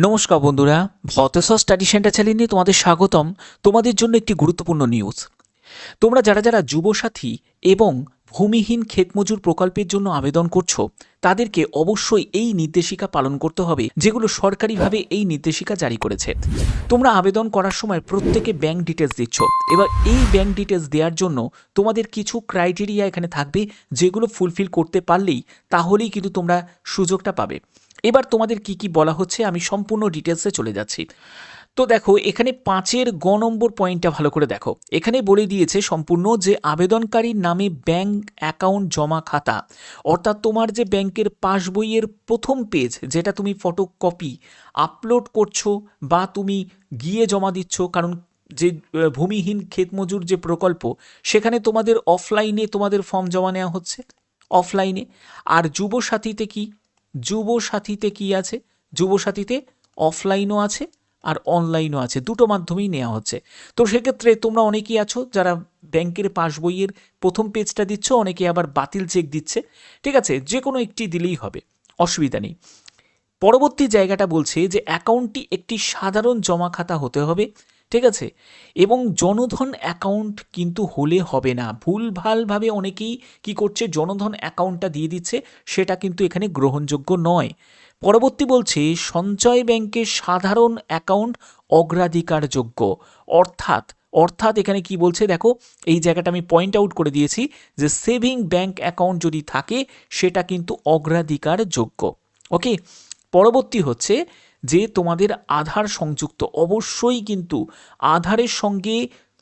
নমস্কার বন্ধুরা, ভতেশ্বর study centre চ্যানেলে তোমাদের স্বাগতম। তোমাদের জন্য একটি গুরুত্বপূর্ণ নিউজ। তোমরা যারা যারা যুবসাথী এবং ভূমিহীন ক্ষেতমজুর প্রকল্পের জন্য আবেদন করছো, তাদেরকে অবশ্যই এই নির্দেশিকা পালন করতে হবে, যেগুলো সরকারিভাবে এই নির্দেশিকা জারি করেছে। তোমরা আবেদন করার সময় প্রত্যেকে ব্যাংক ডিটেলস দিচ্ছ। এবার এই ব্যাংক ডিটেলস দেওয়ার জন্য তোমাদের কিছু ক্রাইটেরিয়া এখানে থাকবে, যেগুলো ফুলফিল করতে পারলেই তাহলেই কিন্তু তোমরা সুযোগটা পাবে। এবার তোমাদের কি কি বলা হচ্ছে আমি সম্পূর্ণ ডিটেলসে চলে যাচ্ছি। তো দেখো, এখানে 5-এর নম্বর পয়েন্টটা ভালো করে দেখো। এখানে বলে দিয়েছে সম্পূর্ণ যে আবেদনকারীর নামে ব্যাংক অ্যাকাউন্ট জমা খাতা, অর্থাৎ তোমার যে ব্যাংকের পাসবইয়ের প্রথম পেজ, যেটা তুমি ফটোকপি আপলোড করছো বা তুমি গিয়ে জমা দিচ্ছ, কারণ যে ভূমিহীন ক্ষেতমজুর যে প্রকল্প, সেখানে তোমাদের অফলাইনে তোমাদের ফর্ম জমা নেওয়া হচ্ছে, অফলাইনে। আর যুবসাথীতে কি আছে? যুবসাথীতে অফলাইনও আছে আর অনলাইনও আছে, দুটো মাধ্যমেই নেওয়া হচ্ছে। তো সেক্ষেত্রে তোমরা অনেকেই আছো যারা ব্যাংকের পাসবইয়ের প্রথম পেজটা দিচ্ছ, অনেকে আবার বাতিল চেক দিচ্ছে। ঠিক আছে, যে কোনো একটি দিলেই হবে, অসুবিধা নেই। পরবর্তী জায়গাটা বলছে যে অ্যাকাউন্টটি একটি সাধারণ জমা খাতা হতে হবে, ঠিক আছে, এবং জনধন অ্যাকাউন্ট কিন্তু হলে হবে না। ভুলভালভাবে অনেকেই কি করছে, জনধন অ্যাকাউন্টটা দিয়ে দিচ্ছে, সেটা কিন্তু এখানে গ্রহণযোগ্য নয়। পরবর্তী বলছে সঞ্চয় ব্যাংকের সাধারণ অ্যাকাউন্ট অগ্রাধিকারযোগ্য, অর্থাৎ এখানে কি বলছে দেখো, এই জায়গাটা আমি পয়েন্ট আউট করে দিয়েছি যে সেভিং ব্যাংক অ্যাকাউন্ট যদি থাকে সেটা কিন্তু অগ্রাধিকারযোগ্য। ওকে, পরবর্তী হচ্ছে যে তোমাদের আধার সংযুক্ত, অবশ্যই কিন্তু আধারের সঙ্গে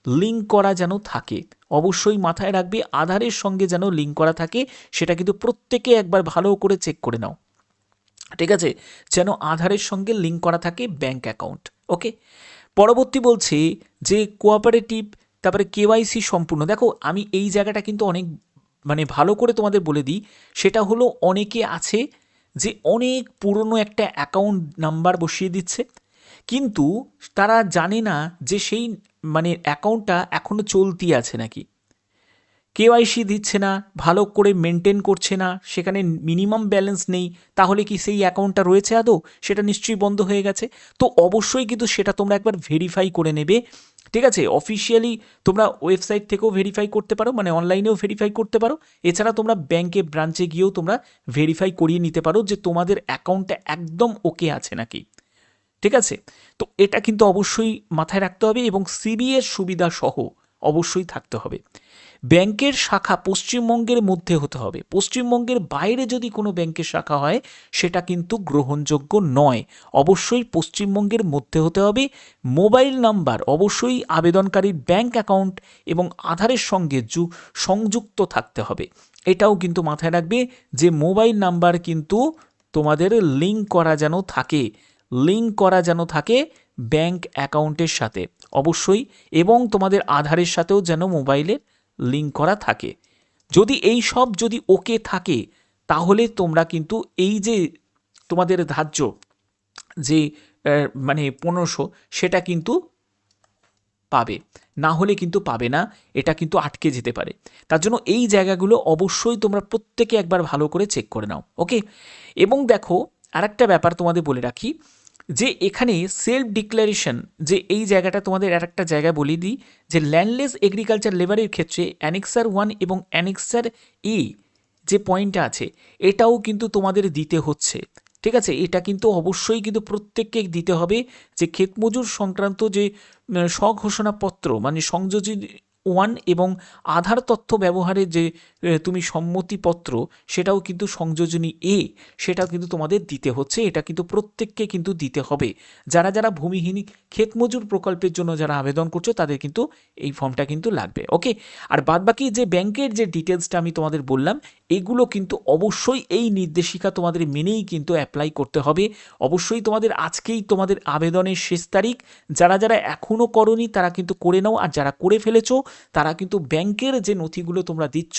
লিঙ্ক করা যেন থাকে। অবশ্যই মাথায় রাখবে, আধারের সঙ্গে যেন লিঙ্ক করা থাকে, সেটা কিন্তু প্রত্যেকে একবার ভালো করে চেক করে নাও, ঠিক আছে, যেন আধারের সঙ্গে লিঙ্ক করা থাকে ব্যাংক অ্যাকাউন্ট। ওকে, পরবর্তী বলছে যে কোঅপারেটিভ, তারপরে কেওয়াইসি সম্পূর্ণ। দেখো, আমি এই জায়গাটা কিন্তু অনেক ভালো করে তোমাদের বলে দিই, সেটা হলো অনেকে আছে যে অনেক পুরনো একটা অ্যাকাউন্ট নাম্বার বসিয়ে দিচ্ছে, কিন্তু তারা জানে না যে সেই অ্যাকাউন্টটা এখনও চলতি আছে নাকি। কেওয়াইসি দিচ্ছে না, ভালো করে মেনটেন করছে না, সেখানে মিনিমাম ব্যালেন্স নেই, তাহলে কি সেই অ্যাকাউন্টটা রয়েছে আদৌ? সেটা নিশ্চয়ই বন্ধ হয়ে গেছে। তো অবশ্যই কিন্তু সেটা তোমরা একবার ভেরিফাই করে নেবে, ঠিক আছে। অফিসিয়ালি তোমরা ওয়েবসাইট থেকেও ভেরিফাই করতে পারো, অনলাইনেও ভেরিফাই করতে পারো। এছাড়া তোমরা ব্যাংকে ব্রাঞ্চে গিয়েও তোমরা ভেরিফাই করিয়ে নিতে পারো যে তোমাদের অ্যাকাউন্টটা একদম ওকে আছে নাকি, ঠিক আছে। তো এটা কিন্তু অবশ্যই মাথায় রাখতে হবে, এবং সিবিএর সুবিধা সহ অবশ্যই থাকতে হবে। ব্যাংকের শাখা পশ্চিমবঙ্গের মধ্যে হতে হবে, পশ্চিমবঙ্গের বাইরে যদি কোনো ব্যাংকের শাখা হয় সেটা কিন্তু গ্রহণযোগ্য নয়, অবশ্যই পশ্চিমবঙ্গের মধ্যে হতে হবে। মোবাইল নাম্বার অবশ্যই আবেদনকারীর ব্যাংক অ্যাকাউন্ট এবং আধারের সঙ্গে সংযুক্ত থাকতে হবে। এটাও কিন্তু মাথায় রাখবে যে মোবাইল নাম্বার কিন্তু তোমাদের লিঙ্ক করা যেন থাকে ব্যাংক অ্যাকাউন্টের সাথে অবশ্যই, এবং তোমাদের আধারের সাথেও যেন মোবাইলের লিঙ্ক করা থাকে। যদি এই সব যদি ওকে থাকে, তাহলে তোমরা কিন্তু এই যে তোমাদের ধার্য যে 1500, সেটা কিন্তু পাবে, না হলে কিন্তু পাবে না, এটা কিন্তু আটকে যেতে পারে। তার জন্য এই জায়গাগুলো অবশ্যই তোমরা প্রত্যেকে একবার ভালো করে চেক করে নাও। ওকে, এবং দেখো আরেকটা ব্যাপার তোমাদের বলে রাখি, যে এখানে সেলফ ডিক্লারেশন, যে এই জায়গাটা তোমাদের আরেকটা জায়গায় বলে দিই, যে ল্যান্ডলেস এগ্রিকালচার লেবারের ক্ষেত্রে অ্যানেক্সার 1 এবং অ্যানেক্সার এ যে পয়েন্টটা আছে, এটাও কিন্তু তোমাদের দিতে হচ্ছে, ঠিক আছে। এটা কিন্তু অবশ্যই কিন্তু প্রত্যেককে দিতে হবে, যে ক্ষেতমজুর সংক্রান্ত যে স্বঘোষণাপত্র সংযোজি 1 এবং আধার তথ্য ব্যবহারের যে তুমি সম্মতিপত্র, সেটাও কিন্তু সংযোজনী এ, সেটাও কিন্তু তোমাদের দিতে হচ্ছে। এটা কিন্তু প্রত্যেককে কিন্তু দিতে হবে, যারা যারা ভূমিহীন ক্ষেতমজুর প্রকল্পের জন্য যারা আবেদন করছো, তাদের কিন্তু এই ফর্মটা কিন্তু লাগবে। ওকে, আর বাদবাকি যে ব্যাংকের যে ডিটেলসটা আমি তোমাদের বললাম, এগুলো কিন্তু অবশ্যই এই নির্দেশিকা তোমাদের মেনেই কিন্তু অ্যাপ্লাই করতে হবে। অবশ্যই তোমাদের আজকেই তোমাদের আবেদনের শেষ তারিখ। যারা যারা এখনও করোনি তারা কিন্তু করে নাও, আর যারা করে ফেলেছো তারা কিন্তু ব্যাংকের যে নথিগুলো তোমরা দিচ্ছ,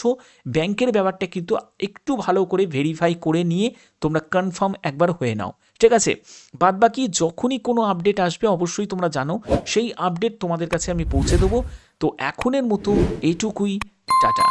ব্যাংকের ব্যাপারটা কিন্তু একটু ভালো করে ভেরিফাই করে নিয়ে তোমরা কনফার্ম একবার হয়ে নাও, ঠিক আছে। বাদবাকি যখনই কোনো আপডেট আসবে অবশ্যই তোমরা জানো, সেই আপডেট তোমাদের কাছে আমি পৌঁছে দেবো। তো এখনের মতো এইটুকুই, টাটা।